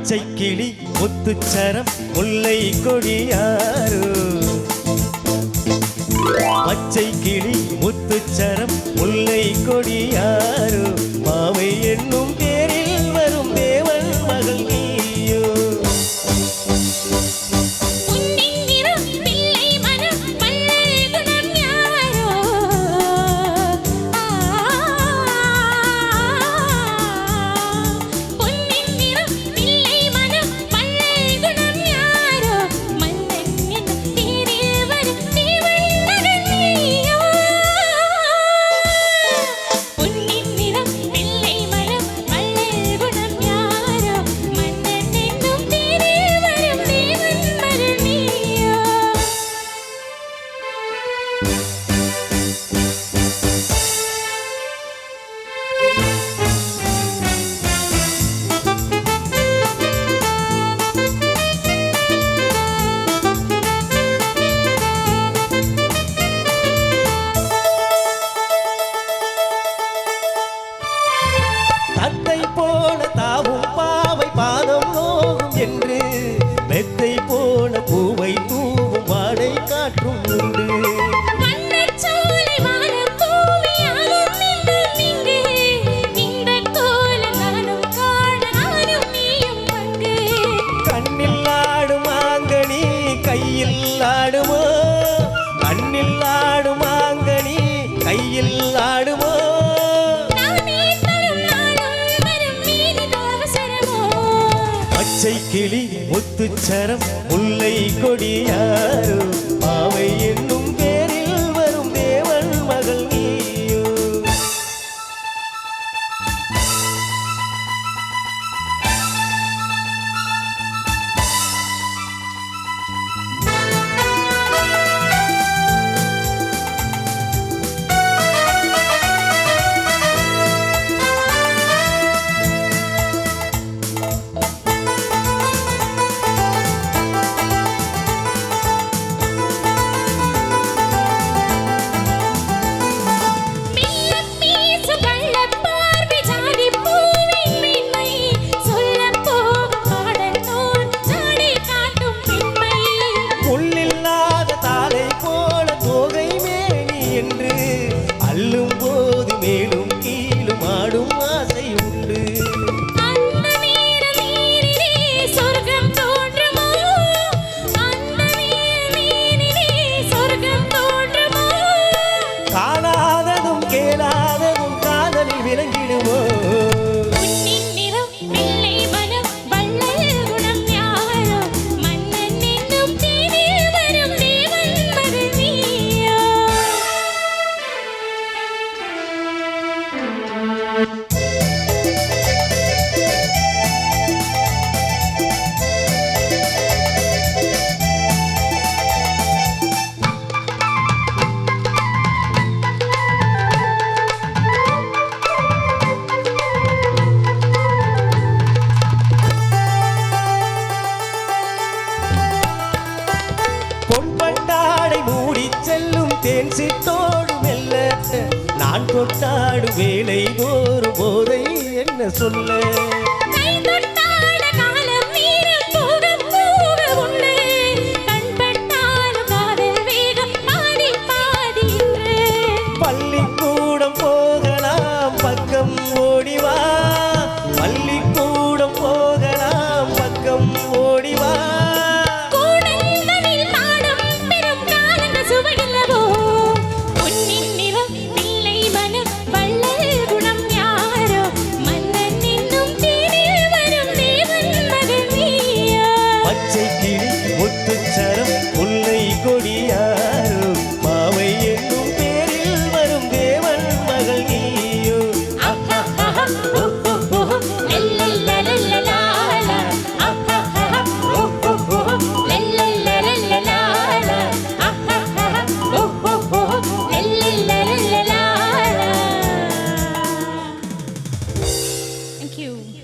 பச்சை கிளி முத்துச்சரம் முல்லை கொடியாரோ பச்சை கிளி முத்துச்சரம் முல்லை கொடியாரோ மாவை என்னும் பேரில் வரும் தேவன் மகள் நீயோ தத்தை போல தாவும் பாவை பாதம் நோகும் என்று மெத்தை போல பூவை தூவும் வாடை காற்றும் உண்டு கண்ணில் ஆடும் ஆங்கனி கையில் ஆடுமோ கண்ணில் ஆடும் ஆங்கனி கையில் ஆடுமோ பச்சை கிளி முத்துச்சரம் முல்லை கொடியாரோ பாவை என்னும் பேரில் வரும் தேவன் மகள் நீயோ அள்ளும் போது மேலும் கீழும் ஆடும் ஆசை உண்டு காணாததும் கேளாததும் காதலில் விளங்கிடுமோ பொன்பட்டாடை மூடி செல்லும் தேன் சிட்டோடு மெல்ல நான் தொட்டாடு வேலை ஒரு போதை என்ன சொல்ல பள்ளிக்கூடம் போகலாம் பக்கம் ஓடிவா பள்ளிக்கூடம் போகலாம் பக்கம் ஓடிவா பச்சை கிளி முத்துச்சரம் முல்லை கொடியாரோ மாவை என்னும் பேரில் வரும் தேவன் மகள் நீயோ Thank you.